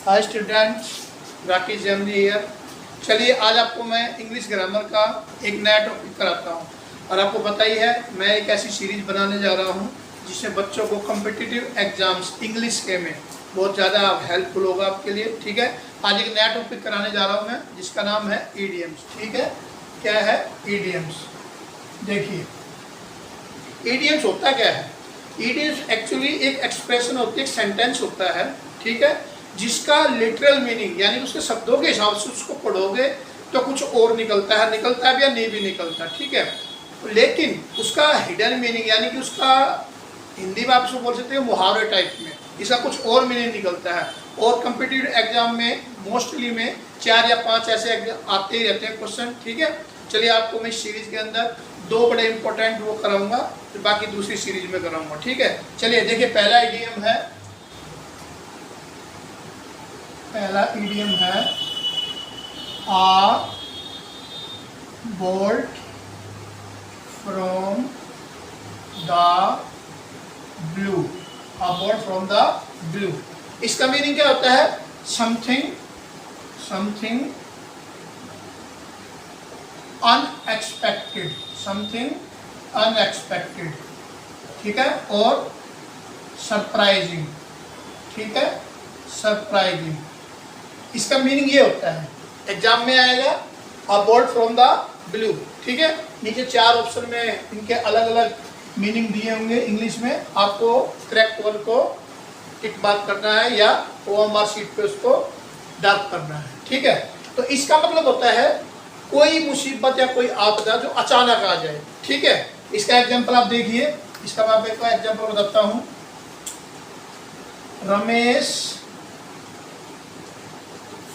Hi students, Rakesh जमनी here. चलिए आज आपको मैं इंग्लिश ग्रामर का एक नया टॉपिक कराता हूँ। और आपको पता ही है मैं एक ऐसी सीरीज बनाने जा रहा हूँ जिससे बच्चों को कॉम्पिटिटिव एग्जाम्स इंग्लिश के में बहुत ज़्यादा हेल्पफुल होगा आपके लिए। ठीक है, आज एक नया टॉपिक कराने जा रहा हूँ मैं जिसका नाम है ईडियम्स। ठीक है, क्या है ईडियम्स? देखिए ईडियम्स होता क्या है। ईडियम्स एक्चुअली एक एक्सप्रेशन होती है, एक सेंटेंस होता है, ठीक है, जिसका लिटरल मीनिंग यानी उसके शब्दों के हिसाब से उसको पढ़ोगे तो कुछ और निकलता है भी या नहीं भी निकलता, ठीक है। लेकिन उसका हिडन मीनिंग यानी कि उसका हिंदी में आप इसको बोल सकते हो मुहावरे टाइप में, इसका कुछ और मीनिंग निकलता है। और कम्पिटिटिव एग्जाम में मोस्टली में 4 या 5 ऐसे आते ही रहते हैं क्वेश्चन, ठीक है। चलिए आपको मैं इस सीरीज के अंदर 2 बड़े इंपॉर्टेंट वो कराऊंगा, तो बाकी दूसरी सीरीज में कराऊंगा, ठीक है। चलिए देखिए पहला इडियम है a bolt from the blue. A bolt from the blue, इसका मीनिंग क्या होता है? समथिंग अनएक्सपेक्टेड, ठीक है। और सरप्राइजिंग, ठीक है, सरप्राइजिंग, इसका मीनिंग ये होता है। एग्जाम में आएगा अ बोल्ट फ्रॉम द ब्लू, ठीक है। नीचे 4 ऑप्शन में इनके अलग अलग मीनिंग दिए होंगे इंग्लिश में, आपको करेक्ट वन को टिक मार्क करना है या ओएमआर शीट पे उसको डार्क करना है, ठीक है। तो इसका मतलब होता है कोई मुसीबत या कोई आपदा जो अचानक आ जाए, ठीक है। इसका एग्जाम्पल आप देखिए, इसका मैं आपको एग्जाम्पल बताता हूँ। Ramesh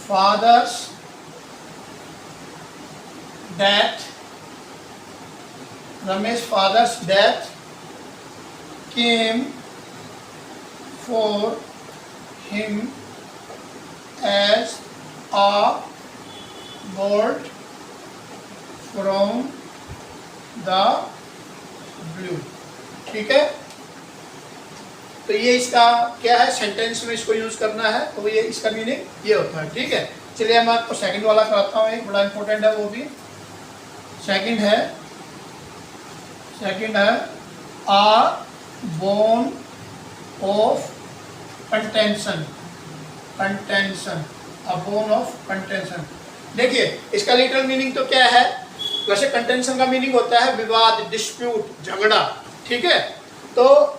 father's death came for him as a bolt from the blue, ठीक है। तो ये इसका क्या है, सेंटेंस में इसको यूज करना है, तो ये इसका मीनिंग ये होता है, ठीक है। चलिए मैं आपको सेकंड वाला कराता हूँ, एक बड़ा इंपॉर्टेंट है वो भी। सेकंड है a bone of contention, a bone of contention. देखिए इसका लिटरल मीनिंग तो क्या है? वैसे कंटेंशन का मीनिंग होता है विवाद, डिस्प्यूट, झगड़ा, ठीक है। तो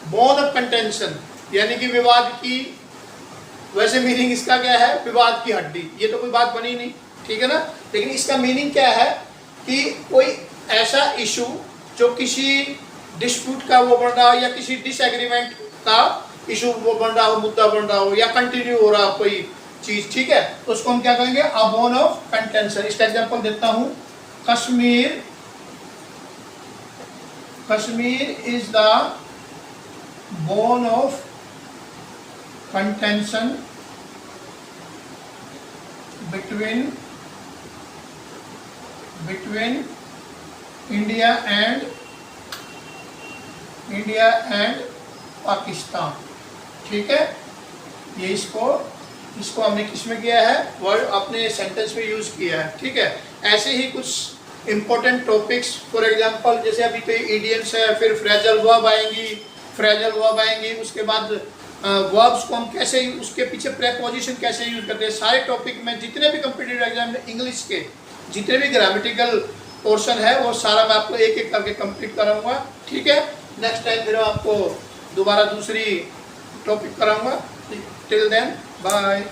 बोन ऑफ कंटेंशन यानी कि विवाद की, वैसे मीनिंग इसका क्या है? विवाद की हड्डी। ये तो कोई बात बनी नहीं, ठीक है ना। लेकिन इसका मीनिंग क्या है कि कोई ऐसा इशू जो किसी डिस्प्यूट का वो बन रहा हो या किसी डिसएग्रीमेंट का इशू वो बन रहा हो, मुद्दा बन रहा हो या कंटिन्यू हो रहा हो कोई चीज, ठीक है। तो उसको हम क्या कहेंगे? अ बोन ऑफ कंटेंशन। इसका एग्जाम्पल देता हूँ, Kashmir is the bone of contention between India and Pakistan, ठीक है। ये इसको हमने किस में किया है? वर्ड अपने सेंटेंस में यूज किया है, ठीक है। ऐसे ही कुछ इंपॉर्टेंट टॉपिक्स, फॉर एग्जांपल जैसे अभी तो इडियम्स है, फिर फ्रेजल वर्ब आएंगी, उसके बाद वर्ब्स को हम कैसे, उसके पीछे प्रेपोजिशन कैसे यूज करते हैं, सारे टॉपिक में जितने भी कॉम्पिटिटिव एग्जाम में इंग्लिश के जितने भी ग्रामेटिकल पोर्शन है वो सारा मैं आपको एक एक करके कंप्लीट कराऊंगा, ठीक है। नेक्स्ट टाइम फिर आपको दोबारा दूसरी टॉपिक कराऊंगा। Till then bye.